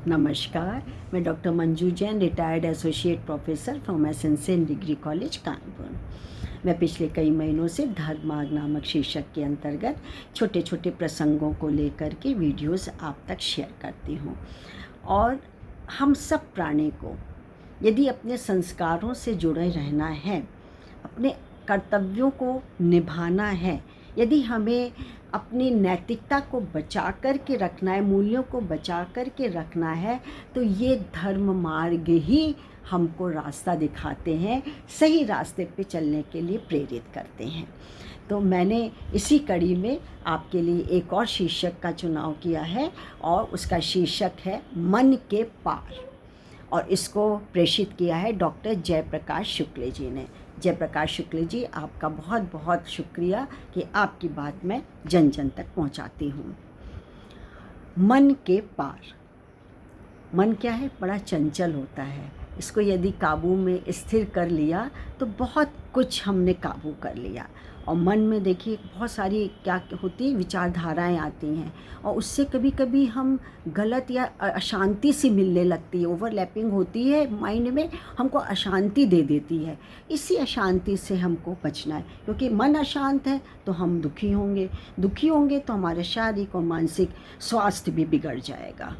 नमस्कार, मैं doctor Manju Jain, retired associate professor from essential degree college Kanpur. मैं पिछले कई महीनों से धर्म मार्ग नामक शीर्षक के अंतर्गत छोटे छोटे प्रसंगों को लेकर के वीडियोस आप तक शेयर करती हूँ। और हम सब प्राणी को यदि अपने संस्कारों से जुड़े रहना है, अपने कर्तव्यों को निभाना है, यदि हमें अपनी नैतिकता को बचा कर के रखना है, मूल्यों को बचा कर के रखना है, तो ये धर्म मार्ग ही हमको रास्ता दिखाते हैं, सही रास्ते पे चलने के लिए प्रेरित करते हैं। तो मैंने इसी कड़ी में आपके लिए एक और शीर्षक का चुनाव किया है और उसका शीर्षक है मन के पार, और इसको प्रेषित किया है डॉक्टर जयप्रकाश शुक्ल जी ने। जयप्रकाश शुक्ल जी, आपका बहुत बहुत शुक्रिया कि आपकी बात मैं जन जन तक पहुंचाती हूं। मन के पार। मन क्या है? बड़ा चंचल होता है। इसको यदि काबू में स्थिर कर लिया तो बहुत कुछ हमने काबू कर लिया। और मन में देखिए बहुत सारी क्या होती है, विचारधाराएं आती हैं, और उससे कभी कभी हम गलत या अशांति सी मिलने लगती है, ओवरलैपिंग होती है माइंड में, हमको अशांति दे देती है। इसी अशांति से हमको बचना है, क्योंकि मन अशांत है तो हम दुखी होंगे तो हमारे शारीरिक और मानसिक स्वास्थ्य भी बिगड़ जाएगा।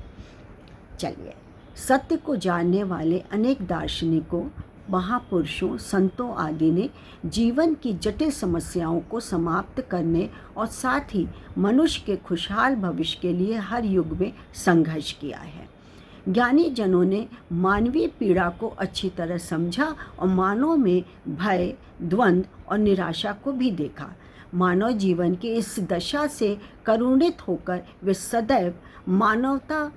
चलिए, सत्य को जानने वाले अनेक दार्शनिकों, महापुरुषों, संतों आदि ने जीवन की जटिल समस्याओं को समाप्त करने और साथ ही मनुष्य के खुशहाल भविष्य के लिए हर युग में संघर्ष किया है। ज्ञानी जनों ने मानवीय पीड़ा को अच्छी तरह समझा और मानव में भय, द्वंद्व और निराशा को भी देखा। मानव जीवन की इस दशा से करुणित होकर वे सदैव मानवता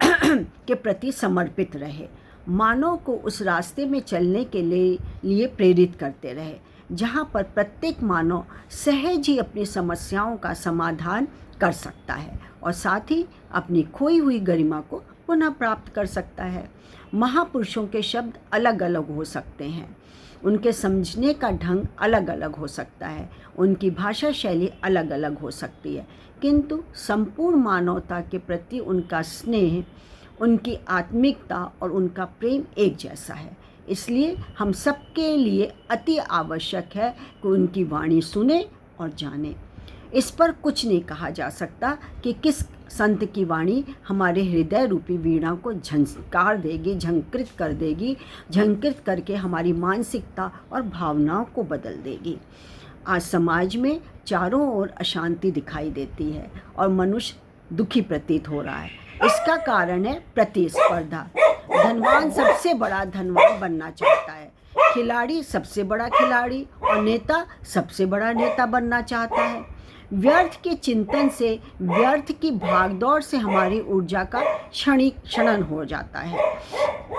के प्रति समर्पित रहे, मानव को उस रास्ते में चलने के लिए प्रेरित करते रहे जहाँ पर प्रत्येक मानव सहज ही अपनी समस्याओं का समाधान कर सकता है और साथ ही अपनी खोई हुई गरिमा को पुनः प्राप्त कर सकता है। महापुरुषों के शब्द अलग अलग हो सकते हैं, उनके समझने का ढंग अलग अलग हो सकता है, उनकी भाषा शैली अलग अलग हो सकती है, किंतु संपूर्ण मानवता के प्रति उनका स्नेह, उनकी आत्मिकता और उनका प्रेम एक जैसा है। इसलिए हम सबके लिए अति आवश्यक है कि उनकी वाणी सुने और जाने। इस पर कुछ नहीं कहा जा सकता कि किस संत की वाणी हमारे हृदय रूपी वीणा को झंकार देगी, झंकृत कर देगी, झंकृत करके हमारी मानसिकता और भावनाओं को बदल देगी। आज समाज में चारों ओर अशांति दिखाई देती है और मनुष्य दुखी प्रतीत हो रहा है। इसका कारण है प्रतिस्पर्धा। धनवान सबसे बड़ा धनवान बनना चाहता है, खिलाड़ी सबसे बड़ा खिलाड़ी और नेता सबसे बड़ा नेता बनना चाहता है। व्यर्थ के चिंतन से, व्यर्थ की भागदौड़ से हमारी ऊर्जा का क्षणन हो जाता है।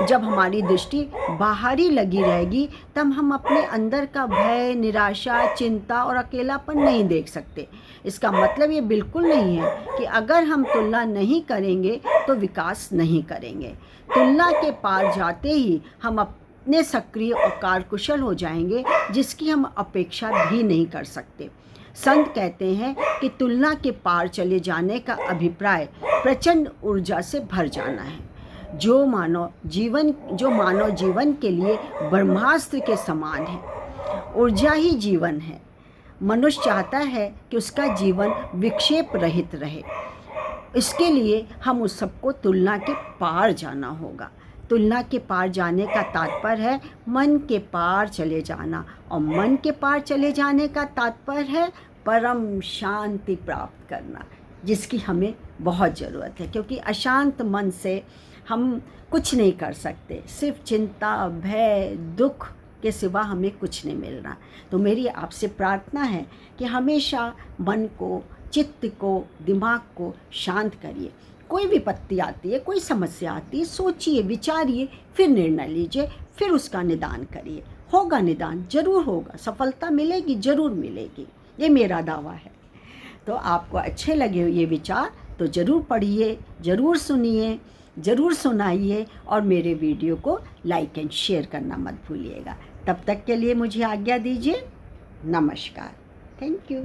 जब हमारी दृष्टि बाहर ही लगी रहेगी तब हम अपने अंदर का भय, निराशा, चिंता और अकेलापन नहीं देख सकते। इसका मतलब ये बिल्कुल नहीं है कि अगर हम तुलना नहीं करेंगे तो विकास नहीं करेंगे। तुलना के पार जाते ही हम अपने सक्रिय और कार्यकुशल हो जाएंगे, जिसकी हम अपेक्षा भी नहीं कर सकते। संत कहते हैं कि तुलना के पार चले जाने का अभिप्राय प्रचंड ऊर्जा से भर जाना है, जो मानव जीवन के लिए ब्रह्मास्त्र के समान है। ऊर्जा ही जीवन है। मनुष्य चाहता है कि उसका जीवन विक्षेप रहित रहे। इसके लिए हम उस सबको तुलना के पार जाना होगा। तुलना के पार जाने का तात्पर्य है मन के पार चले जाना, और मन के पार चले जाने का तात्पर्य है परम शांति प्राप्त करना, जिसकी हमें बहुत ज़रूरत है, क्योंकि अशांत मन से हम कुछ नहीं कर सकते। सिर्फ चिंता, भय, दुख के सिवा हमें कुछ नहीं मिल रहा। तो मेरी आपसे प्रार्थना है कि हमेशा मन को, चित्त को, दिमाग को शांत करिए। कोई विपत्ति आती है, कोई समस्या आती है, सोचिए, विचारिए, फिर निर्णय लीजिए, फिर उसका निदान करिए। होगा निदान, जरूर होगा, सफलता मिलेगी, जरूर मिलेगी, ये मेरा दावा है। तो आपको अच्छे लगे ये विचार तो ज़रूर पढ़िए, ज़रूर सुनिए, ज़रूर सुनाइए, और मेरे वीडियो को लाइक एंड शेयर करना मत भूलिएगा। तब तक के लिए मुझे आज्ञा दीजिए। नमस्कार। Thank you.